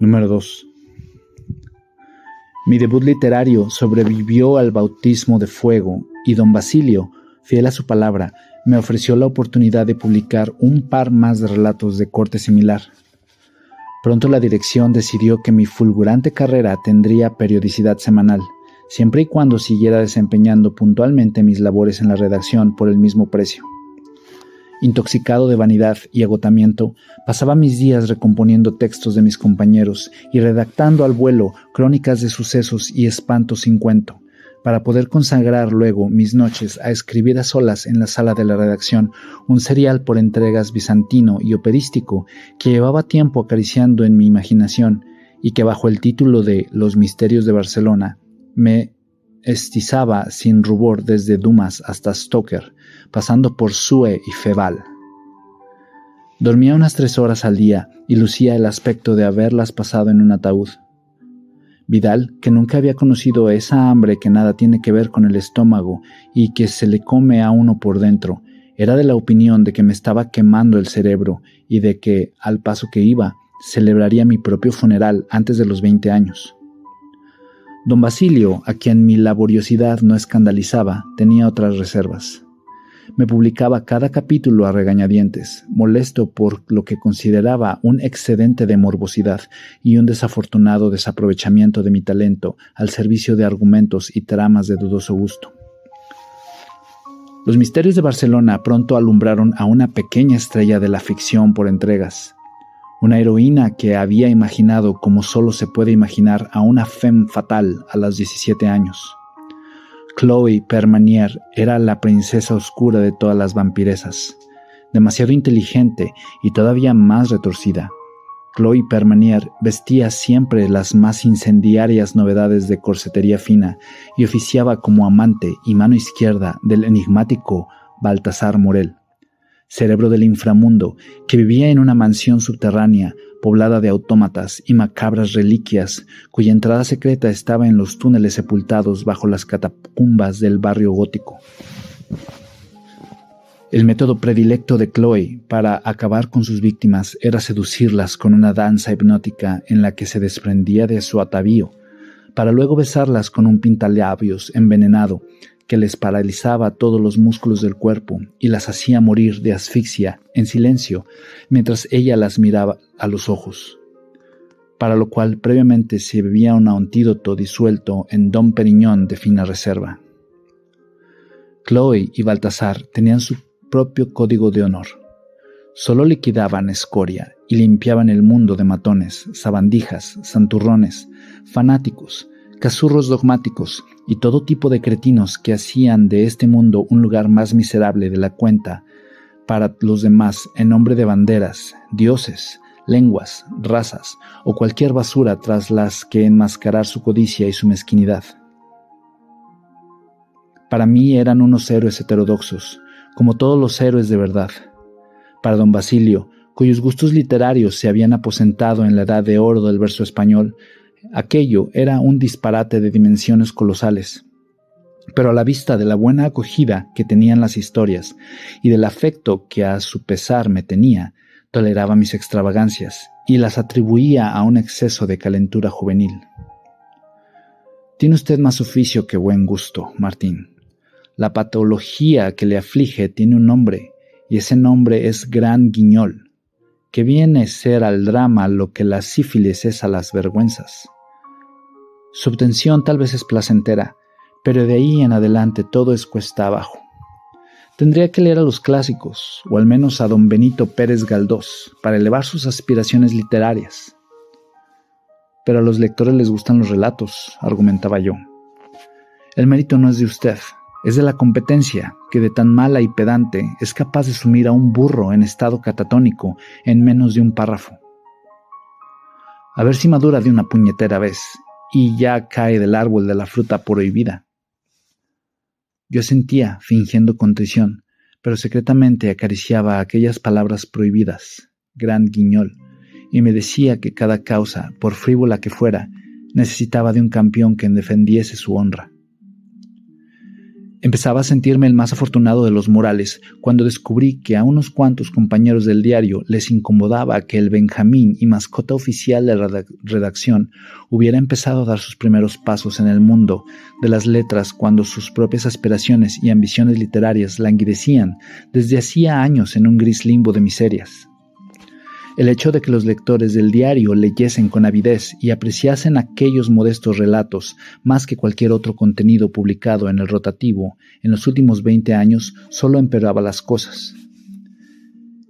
Número 2. Mi debut literario sobrevivió al bautismo de fuego y don Basilio, fiel a su palabra, me ofreció la oportunidad de publicar un par más de relatos de corte similar. Pronto la dirección decidió que mi fulgurante carrera tendría periodicidad semanal, siempre y cuando siguiera desempeñando puntualmente mis labores en la redacción por el mismo precio. Intoxicado de vanidad y agotamiento, pasaba mis días recomponiendo textos de mis compañeros y redactando al vuelo crónicas de sucesos y espantos sin cuento, para poder consagrar luego mis noches a escribir a solas en la sala de la redacción un serial por entregas bizantino y operístico que llevaba tiempo acariciando en mi imaginación y que bajo el título de Los misterios de Barcelona me estizaba sin rubor desde Dumas hasta Stoker, pasando por Sue y Feval. Dormía unas 3 horas al día y lucía el aspecto de haberlas pasado en un ataúd. Vidal, que nunca había conocido esa hambre que nada tiene que ver con el estómago y que se le come a uno por dentro, era de la opinión de que me estaba quemando el cerebro y de que, al paso que iba, celebraría mi propio funeral antes de los 20 años. Don Basilio, a quien mi laboriosidad no escandalizaba, tenía otras reservas. Me publicaba cada capítulo a regañadientes, molesto por lo que consideraba un excedente de morbosidad y un desafortunado desaprovechamiento de mi talento al servicio de argumentos y tramas de dudoso gusto. Los misterios de Barcelona pronto alumbraron a una pequeña estrella de la ficción por entregas, una heroína que había imaginado como solo se puede imaginar a una femme fatal a los 17 años. Chloe Permanier era la princesa oscura de todas las vampiresas, demasiado inteligente y todavía más retorcida. Chloe Permanier vestía siempre las más incendiarias novedades de corsetería fina y oficiaba como amante y mano izquierda del enigmático Baltasar Morel, cerebro del inframundo que vivía en una mansión subterránea poblada de autómatas y macabras reliquias, cuya entrada secreta estaba en los túneles sepultados bajo las catacumbas del barrio gótico. El método predilecto de Chloe para acabar con sus víctimas era seducirlas con una danza hipnótica en la que se desprendía de su atavío, para luego besarlas con un pintalabios envenenado que les paralizaba todos los músculos del cuerpo y las hacía morir de asfixia en silencio mientras ella las miraba a los ojos, para lo cual previamente se bebía un antídoto disuelto en Dom Periñón de fina reserva. Chloe y Baltasar tenían su propio código de honor. Solo liquidaban escoria y limpiaban el mundo de matones, sabandijas, santurrones, fanáticos, cazurros dogmáticos y todo tipo de cretinos que hacían de este mundo un lugar más miserable de la cuenta para los demás en nombre de banderas, dioses, lenguas, razas o cualquier basura tras las que enmascarar su codicia y su mezquinidad. Para mí eran unos héroes heterodoxos, como todos los héroes de verdad. Para don Basilio, cuyos gustos literarios se habían aposentado en la edad de oro del verso español, aquello era un disparate de dimensiones colosales. Pero a la vista de la buena acogida que tenían las historias y del afecto que a su pesar me tenía, toleraba mis extravagancias y las atribuía a un exceso de calentura juvenil. Tiene usted más oficio que buen gusto, Martín. La patología que le aflige tiene un nombre, y ese nombre es Gran Guiñol, que viene a ser al drama lo que la sífilis es a las vergüenzas. Su obtención tal vez es placentera, pero de ahí en adelante todo es cuesta abajo. Tendría que leer a los clásicos, o al menos a don Benito Pérez Galdós, para elevar sus aspiraciones literarias. Pero a los lectores les gustan los relatos, argumentaba yo. El mérito no es de usted, es de la competencia, que de tan mala y pedante es capaz de sumir a un burro en estado catatónico en menos de un párrafo. A ver si madura de una puñetera vez, y ya cae del árbol de la fruta prohibida. Yo asentía, fingiendo contrición, pero secretamente acariciaba aquellas palabras prohibidas, Gran Guiñol, y me decía que cada causa, por frívola que fuera, necesitaba de un campeón que defendiese su honra. Empezaba a sentirme el más afortunado de los morales cuando descubrí que a unos cuantos compañeros del diario les incomodaba que el Benjamín y mascota oficial de la redacción hubiera empezado a dar sus primeros pasos en el mundo de las letras cuando sus propias aspiraciones y ambiciones literarias languidecían desde hacía años en un gris limbo de miserias. El hecho de que los lectores del diario leyesen con avidez y apreciasen aquellos modestos relatos más que cualquier otro contenido publicado en el rotativo en los últimos 20 años solo empeoraba las cosas.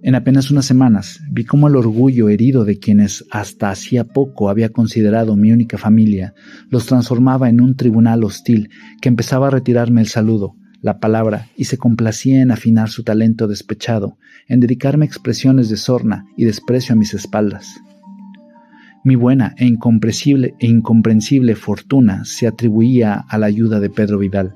En apenas unas semanas vi cómo el orgullo herido de quienes hasta hacía poco había considerado mi única familia los transformaba en un tribunal hostil que empezaba a retirarme el saludo, la palabra, y se complacía en afinar su talento despechado, en dedicarme expresiones de sorna y desprecio a mis espaldas. Mi buena e incomprensible fortuna se atribuía a la ayuda de Pedro Vidal,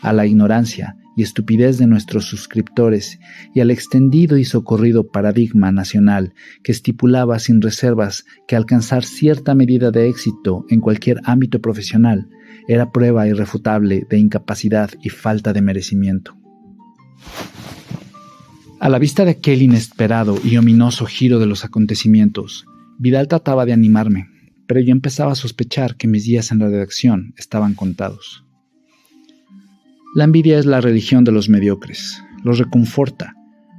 a la ignorancia y estupidez de nuestros suscriptores y al extendido y socorrido paradigma nacional que estipulaba sin reservas que alcanzar cierta medida de éxito en cualquier ámbito profesional era prueba irrefutable de incapacidad y falta de merecimiento. A la vista de aquel inesperado y ominoso giro de los acontecimientos, Vidal trataba de animarme, pero yo empezaba a sospechar que mis días en la redacción estaban contados. La envidia es la religión de los mediocres, los reconforta,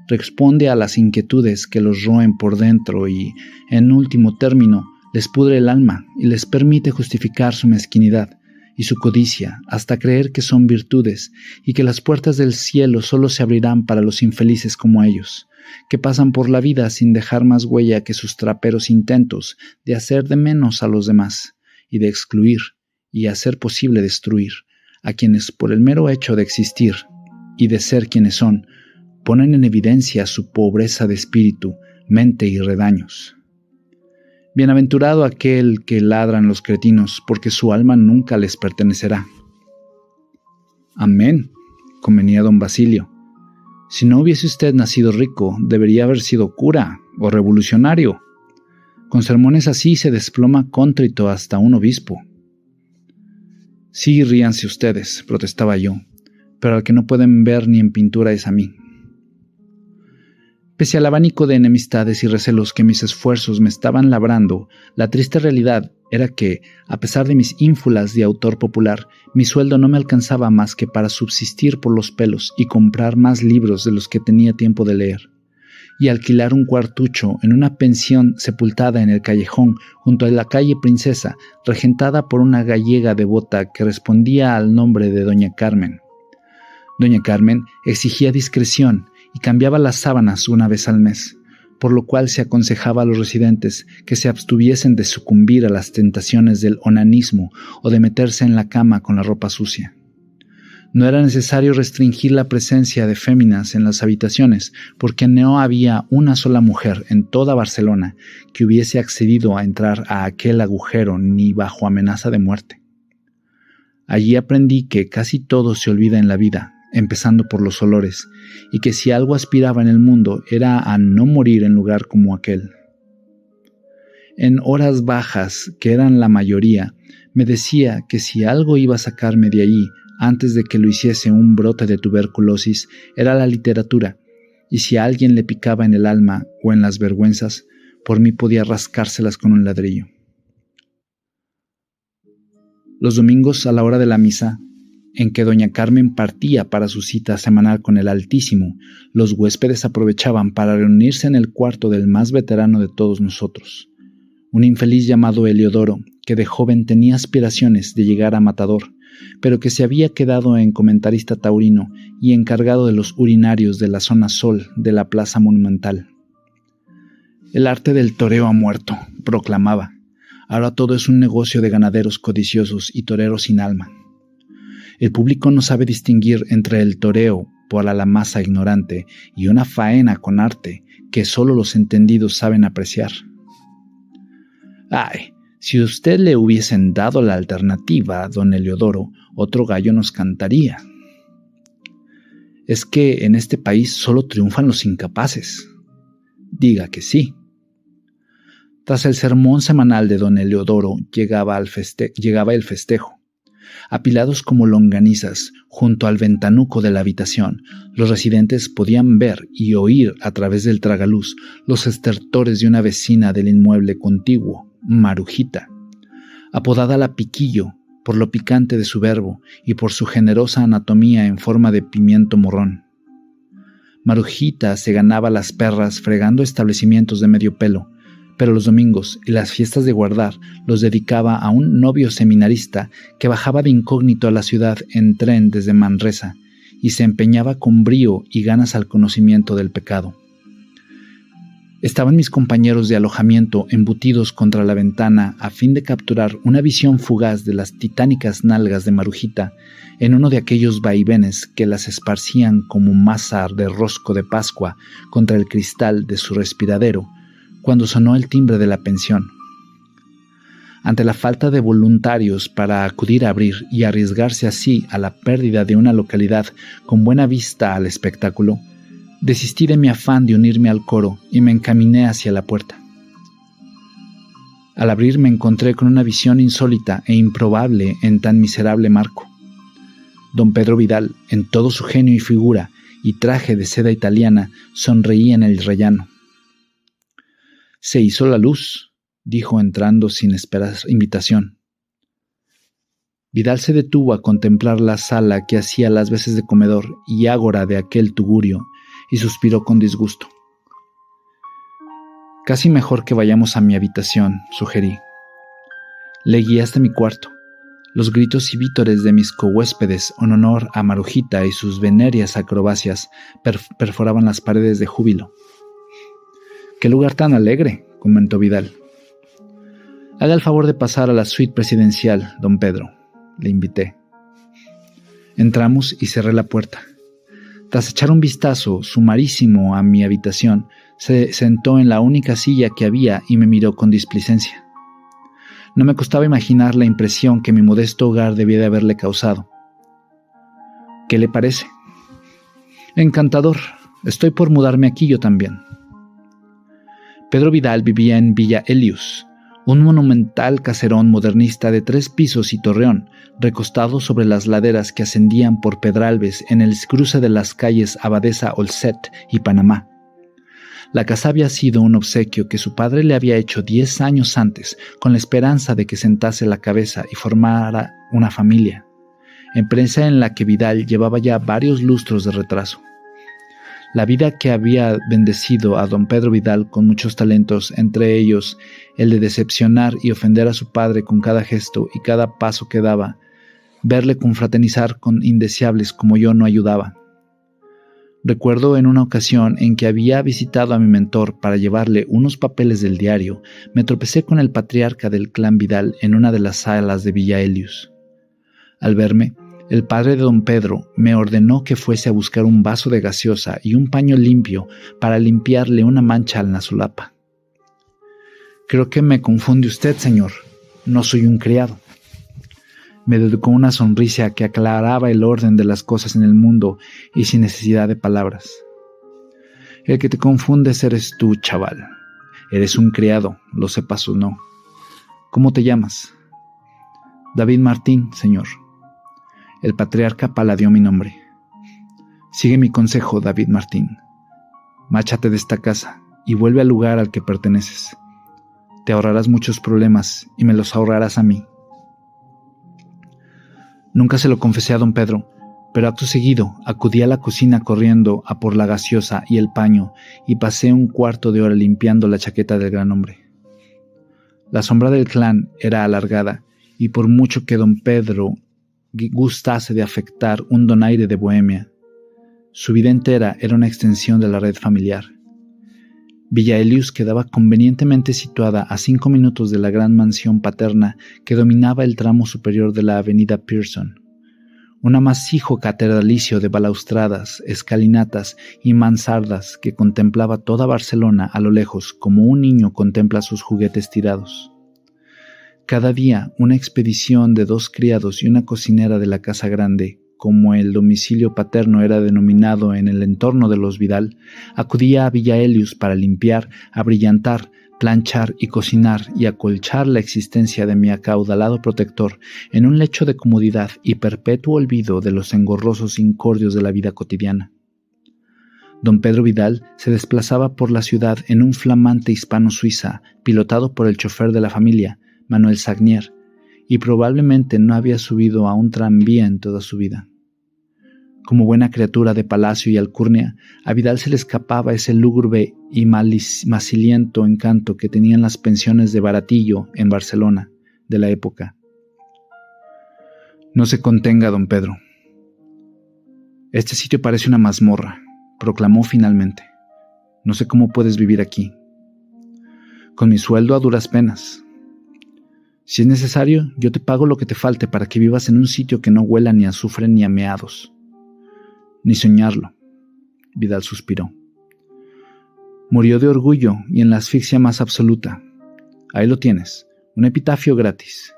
responde a las inquietudes que los roen por dentro y, en último término, les pudre el alma y les permite justificar su mezquinidad y su codicia hasta creer que son virtudes y que las puertas del cielo solo se abrirán para los infelices como ellos, que pasan por la vida sin dejar más huella que sus traperos intentos de hacer de menos a los demás y de excluir y a ser posible destruir a quienes por el mero hecho de existir y de ser quienes son, ponen en evidencia su pobreza de espíritu, mente y redaños. Bienaventurado aquel que ladran los cretinos, porque su alma nunca les pertenecerá. Amén, convenía don Basilio. Si no hubiese usted nacido rico, debería haber sido cura o revolucionario. Con sermones así se desploma cóntrito hasta un obispo. Sí, ríanse ustedes, protestaba yo, pero al que no pueden ver ni en pintura es a mí. Pese al abanico de enemistades y recelos que mis esfuerzos me estaban labrando, la triste realidad era que, a pesar de mis ínfulas de autor popular, mi sueldo no me alcanzaba más que para subsistir por los pelos y comprar más libros de los que tenía tiempo de leer, y alquilar un cuartucho en una pensión sepultada en el callejón junto a la calle Princesa, regentada por una gallega devota que respondía al nombre de doña Carmen. Doña Carmen exigía discreción y cambiaba las sábanas una vez al mes, por lo cual se aconsejaba a los residentes que se abstuviesen de sucumbir a las tentaciones del onanismo o de meterse en la cama con la ropa sucia. No era necesario restringir la presencia de féminas en las habitaciones, porque no había una sola mujer en toda Barcelona que hubiese accedido a entrar a aquel agujero ni bajo amenaza de muerte. Allí aprendí que casi todo se olvida en la vida, empezando por los olores, y que si algo aspiraba en el mundo era a no morir en lugar como aquel. En horas bajas, que eran la mayoría, me decía que si algo iba a sacarme de allí antes de que lo hiciese un brote de tuberculosis, era la literatura, y si a alguien le picaba en el alma o en las vergüenzas, por mí podía rascárselas con un ladrillo. Los domingos a la hora de la misa, en que doña Carmen partía para su cita semanal con el Altísimo, los huéspedes aprovechaban para reunirse en el cuarto del más veterano de todos nosotros, un infeliz llamado Heliodoro, que de joven tenía aspiraciones de llegar a matador, pero que se había quedado en comentarista taurino y encargado de los urinarios de la zona sol de la plaza monumental. El arte del toreo ha muerto, proclamaba. Ahora todo es un negocio de ganaderos codiciosos y toreros sin alma. El público no sabe distinguir entre el toreo para la masa ignorante y una faena con arte que solo los entendidos saben apreciar. Ay, si usted le hubiesen dado la alternativa a don Heliodoro, otro gallo nos cantaría. Es que en este país solo triunfan los incapaces. Diga que sí. Tras el sermón semanal de don Heliodoro llegaba el festejo. Apilados como longanizas junto al ventanuco de la habitación, los residentes podían ver y oír a través del tragaluz los estertores de una vecina del inmueble contiguo, Marujita. Apodada la Piquillo por lo picante de su verbo y por su generosa anatomía en forma de pimiento morrón. Marujita se ganaba las perras fregando establecimientos de medio pelo, pero los domingos y las fiestas de guardar los dedicaba a un novio seminarista que bajaba de incógnito a la ciudad en tren desde Manresa y se empeñaba con brío y ganas al conocimiento del pecado. Estaban mis compañeros de alojamiento embutidos contra la ventana a fin de capturar una visión fugaz de las titánicas nalgas de Marujita en uno de aquellos vaivenes que las esparcían como masa de rosco de Pascua contra el cristal de su respiradero, cuando sonó el timbre de la pensión. Ante la falta de voluntarios para acudir a abrir y arriesgarse así a la pérdida de una localidad con buena vista al espectáculo, desistí de mi afán de unirme al coro y me encaminé hacia la puerta. Al abrir me encontré con una visión insólita e improbable en tan miserable marco. Don Pedro Vidal, en todo su genio y figura y traje de seda italiana, sonreía en el rellano. «Se hizo la luz», dijo entrando sin esperar invitación. Vidal se detuvo a contemplar la sala que hacía las veces de comedor y ágora de aquel tugurio y suspiró con disgusto. «Casi mejor que vayamos a mi habitación», sugerí. Le guié hasta mi cuarto. Los gritos y vítores de mis cohuéspedes en honor a Marujita y sus venéreas acrobacias perforaban las paredes de júbilo. «¡Qué lugar tan alegre!», comentó Vidal. «Haga el favor de pasar a la suite presidencial, don Pedro», le invité. Entramos y cerré la puerta. Tras echar un vistazo sumarísimo a mi habitación, se sentó en la única silla que había y me miró con displicencia. No me costaba imaginar la impresión que mi modesto hogar debía de haberle causado. «¿Qué le parece?» «Encantador. Estoy por mudarme aquí yo también». Pedro Vidal vivía en Villa Elius, un monumental caserón modernista de 3 pisos y torreón, recostado sobre las laderas que ascendían por Pedralbes en el cruce de las calles Abadesa Olcet y Panamá. La casa había sido un obsequio que su padre le había hecho 10 años antes, con la esperanza de que sentase la cabeza y formara una familia, empresa en la que Vidal llevaba ya varios lustros de retraso. La vida que había bendecido a don Pedro Vidal con muchos talentos, entre ellos el de decepcionar y ofender a su padre con cada gesto y cada paso que daba, verle confraternizar con indeseables como yo no ayudaba. Recuerdo en una ocasión en que había visitado a mi mentor para llevarle unos papeles del diario, me tropecé con el patriarca del clan Vidal en una de las salas de Villa Elius. Al verme, el padre de don Pedro me ordenó que fuese a buscar un vaso de gaseosa y un paño limpio para limpiarle una mancha en la solapa. «Creo que me confunde usted, señor. No soy un criado». Me dedicó una sonrisa que aclaraba el orden de las cosas en el mundo y sin necesidad de palabras. «El que te confundes eres tú, chaval. Eres un criado, lo sepas o no. ¿Cómo te llamas?» «David Martín, señor». El patriarca paladió mi nombre. «Sigue mi consejo, David Martín. Márchate de esta casa y vuelve al lugar al que perteneces. Te ahorrarás muchos problemas y me los ahorrarás a mí». Nunca se lo confesé a don Pedro, pero acto seguido acudí a la cocina corriendo a por la gaseosa y el paño y pasé un cuarto de hora limpiando la chaqueta del gran hombre. La sombra del clan era alargada y por mucho que don Pedro gustase de afectar un donaire de bohemia, su vida entera era una extensión de la red familiar. Villa Elius quedaba convenientemente situada a 5 minutos de la gran mansión paterna que dominaba el tramo superior de la avenida Pearson, un amasijo catedralicio de balaustradas, escalinatas y mansardas que contemplaba toda Barcelona a lo lejos como un niño contempla sus juguetes tirados. Cada día una expedición de 2 criados y una cocinera de la casa grande, como el domicilio paterno era denominado en el entorno de los Vidal, acudía a Villa Elius para limpiar, abrillantar, planchar y cocinar y acolchar la existencia de mi acaudalado protector en un lecho de comodidad y perpetuo olvido de los engorrosos incordios de la vida cotidiana. Don Pedro Vidal se desplazaba por la ciudad en un flamante hispano-suiza, pilotado por el chofer de la familia, Manuel Sagnier, y probablemente no había subido a un tranvía en toda su vida. Como buena criatura de palacio y alcurnia, a Vidal se le escapaba ese lúgubre y maciliento encanto que tenían las pensiones de Baratillo en Barcelona de la época. No se contenga, don Pedro. Este sitio parece una mazmorra, proclamó finalmente. No sé cómo puedes vivir aquí. Con mi sueldo a duras penas. Si es necesario, yo te pago lo que te falte para que vivas en un sitio que no huela ni a azufre ni a meados. Ni soñarlo. Vidal suspiró. Murió de orgullo y en la asfixia más absoluta. Ahí lo tienes, un epitafio gratis.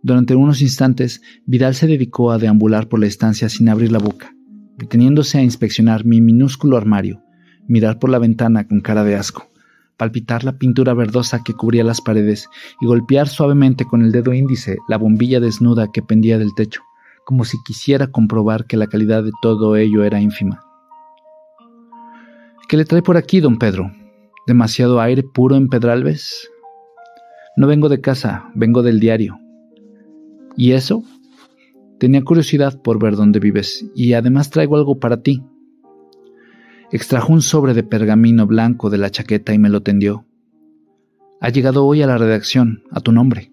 Durante unos instantes, Vidal se dedicó a deambular por la estancia sin abrir la boca, deteniéndose a inspeccionar mi minúsculo armario, mirar por la ventana con cara de asco, palpitar la pintura verdosa que cubría las paredes y golpear suavemente con el dedo índice la bombilla desnuda que pendía del techo, como si quisiera comprobar que la calidad de todo ello era ínfima. ¿Qué le trae por aquí, don Pedro? ¿Demasiado aire puro en Pedralbes? No vengo de casa, vengo del diario. ¿Y eso? Tenía curiosidad por ver dónde vives, y además traigo algo para ti. Extrajo un sobre de pergamino blanco de la chaqueta y me lo tendió. Ha llegado hoy a la redacción, a tu nombre.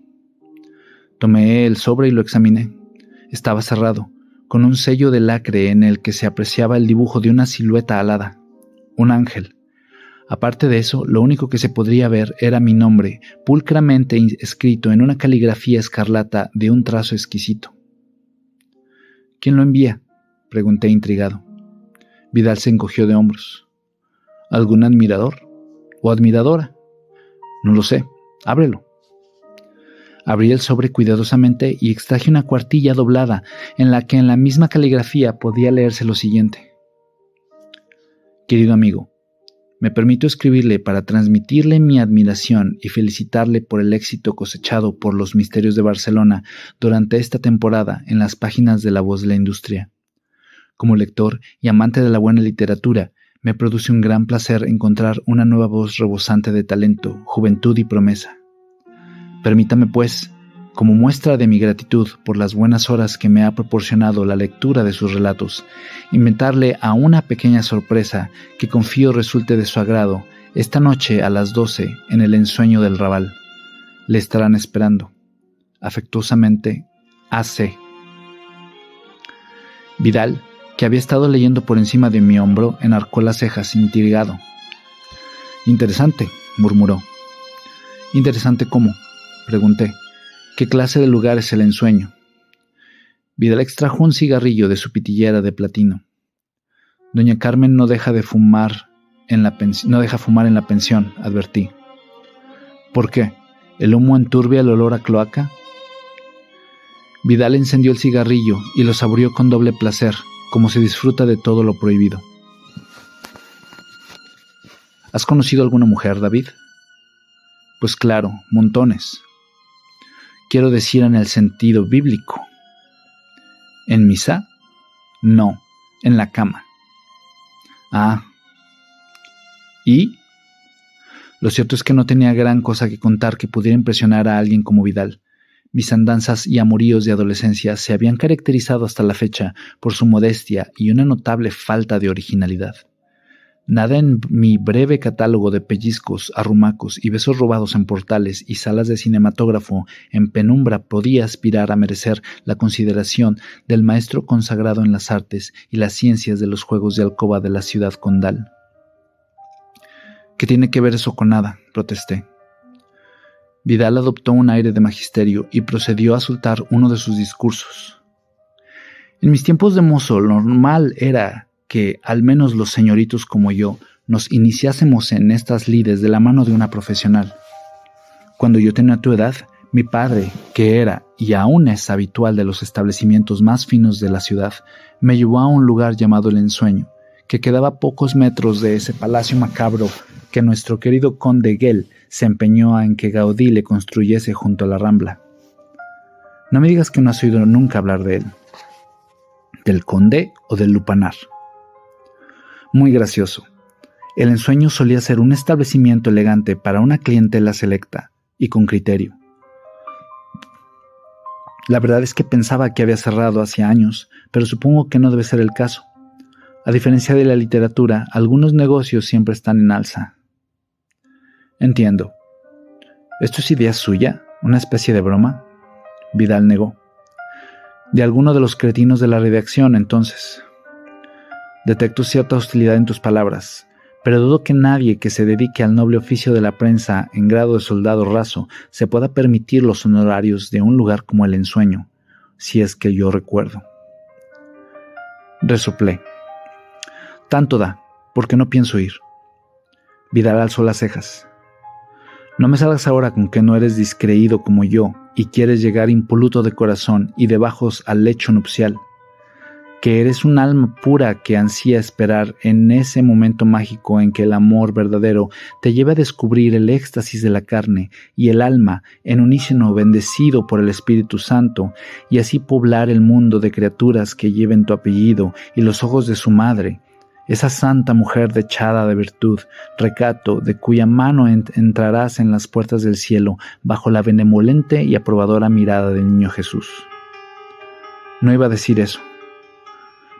Tomé el sobre y lo examiné. Estaba cerrado, con un sello de lacre en el que se apreciaba el dibujo de una silueta alada, un ángel. Aparte de eso, lo único que se podría ver era mi nombre, pulcramente escrito en una caligrafía escarlata de un trazo exquisito. ¿Quién lo envía?, pregunté intrigado. Vidal se encogió de hombros. ¿Algún admirador? ¿O admiradora? No lo sé. Ábrelo. Abrí el sobre cuidadosamente y extraje una cuartilla doblada en la que en la misma caligrafía podía leerse lo siguiente. Querido amigo, me permito escribirle para transmitirle mi admiración y felicitarle por el éxito cosechado por los misterios de Barcelona durante esta temporada en las páginas de La Voz de la Industria. Como lector y amante de la buena literatura, me produce un gran placer encontrar una nueva voz rebosante de talento, juventud y promesa. Permítame, pues, como muestra de mi gratitud por las buenas horas que me ha proporcionado la lectura de sus relatos, inventarle a una pequeña sorpresa que confío resulte de su agrado esta noche a las 12 en el ensueño del Raval. Le estarán esperando. Afectuosamente, A.C. Vidal, que había estado leyendo por encima de mi hombro, enarcó las cejas intrigado. Interesante, murmuró. ¿Interesante cómo?, pregunté. ¿Qué clase de lugar es el ensueño? Vidal extrajo un cigarrillo de su pitillera de platino. Doña Carmen no deja fumar en la pensión, advertí. ¿Por qué? ¿El humo enturbia el olor a cloaca? Vidal encendió el cigarrillo y lo saboreó con doble placer, como se disfruta de todo lo prohibido. ¿Has conocido alguna mujer, David? Pues claro, montones. Quiero decir en el sentido bíblico. ¿En misa? No, en la cama. Ah. ¿Y? Lo cierto es que no tenía gran cosa que contar que pudiera impresionar a alguien como Vidal. Mis andanzas y amoríos de adolescencia se habían caracterizado hasta la fecha por su modestia y una notable falta de originalidad. Nada en mi breve catálogo de pellizcos, arrumacos y besos robados en portales y salas de cinematógrafo en penumbra podía aspirar a merecer la consideración del maestro consagrado en las artes y las ciencias de los juegos de alcoba de la ciudad condal. ¿Qué tiene que ver eso con nada?, protesté. Vidal adoptó un aire de magisterio y procedió a soltar uno de sus discursos. En mis tiempos de mozo, lo normal era que al menos los señoritos como yo nos iniciásemos en estas lides de la mano de una profesional. Cuando yo tenía tu edad, mi padre, que era y aún es habitual de los establecimientos más finos de la ciudad, me llevó a un lugar llamado El Ensueño, que quedaba a pocos metros de ese palacio macabro que nuestro querido conde Gell se empeñó en que Gaudí le construyese junto a la Rambla. No me digas que no has oído nunca hablar de él. ¿Del conde o del lupanar? Muy gracioso. El ensueño solía ser un establecimiento elegante para una clientela selecta y con criterio. La verdad es que pensaba que había cerrado hacía años, pero supongo que no debe ser el caso. A diferencia de la literatura, algunos negocios siempre están en alza. Entiendo. ¿Esto es idea suya? ¿Una especie de broma? Vidal negó. De alguno de los cretinos de la redacción, entonces. Detecto cierta hostilidad en tus palabras, pero dudo que nadie que se dedique al noble oficio de la prensa en grado de soldado raso se pueda permitir los honorarios de un lugar como el ensueño, si es que yo recuerdo. Resoplé. Tanto da, porque no pienso ir. Vidal alzó las cejas. No me salgas ahora con que no eres discreído como yo y quieres llegar impoluto de corazón y de bajos al lecho nupcial. Que eres un alma pura que ansía esperar en ese momento mágico en que el amor verdadero te lleve a descubrir el éxtasis de la carne y el alma en unísono bendecido por el Espíritu Santo y así poblar el mundo de criaturas que lleven tu apellido y los ojos de su madre, esa santa mujer dechada de virtud, recato, de cuya mano entrarás en las puertas del cielo bajo la benevolente y aprobadora mirada del niño Jesús. No iba a decir eso.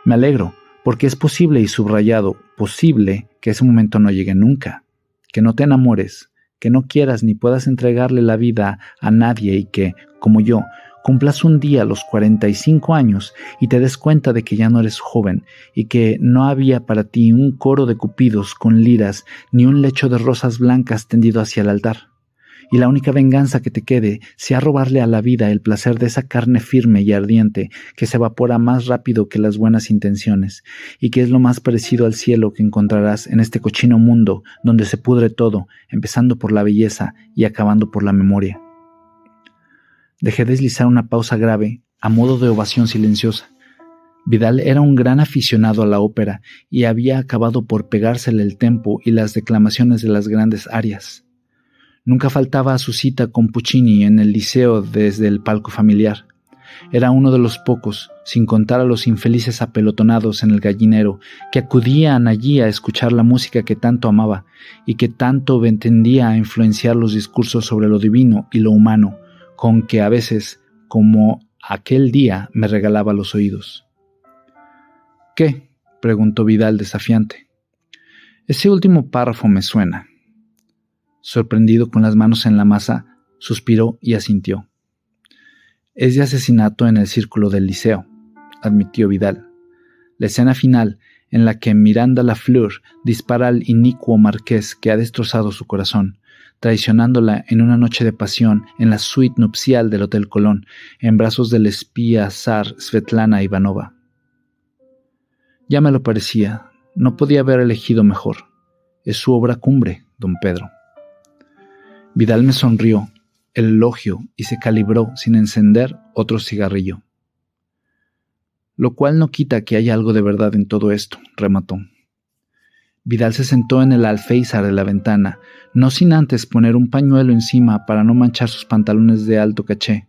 Me alegro, porque es posible y subrayado, posible que ese momento no llegue nunca, que no te enamores, que no quieras ni puedas entregarle la vida a nadie y que, como yo, cumplas un día los 45 años y te des cuenta de que ya no eres joven y que no había para ti un coro de cupidos con liras ni un lecho de rosas blancas tendido hacia el altar. Y la única venganza que te quede sea robarle a la vida el placer de esa carne firme y ardiente que se evapora más rápido que las buenas intenciones y que es lo más parecido al cielo que encontrarás en este cochino mundo donde se pudre todo, empezando por la belleza y acabando por la memoria. Dejé deslizar una pausa grave a modo de ovación silenciosa. Vidal era un gran aficionado a la ópera y había acabado por pegársele el tempo y las declamaciones de las grandes arias. Nunca faltaba a su cita con Puccini en el Liceo desde el palco familiar. Era uno de los pocos, sin contar a los infelices apelotonados en el gallinero, que acudían allí a escuchar la música que tanto amaba y que tanto tendía a influenciar los discursos sobre lo divino y lo humano, con que a veces, como aquel día, me regalaba los oídos. ¿Qué?, preguntó Vidal desafiante. Ese último párrafo me suena. Sorprendido con las manos en la masa, suspiró y asintió. Es de asesinato en el círculo del Liceo, admitió Vidal. La escena final, en la que Miranda Lafleur dispara al inicuo marqués que ha destrozado su corazón, traicionándola en una noche de pasión en la suite nupcial del Hotel Colón, en brazos del espía zar Svetlana Ivanova. Ya me lo parecía, no podía haber elegido mejor. Es su obra cumbre, don Pedro. Vidal me sonrió el elogio y se calibró sin encender otro cigarrillo. Lo cual no quita que haya algo de verdad en todo esto, remató. Vidal se sentó en el alféizar de la ventana, no sin antes poner un pañuelo encima para no manchar sus pantalones de alto caché.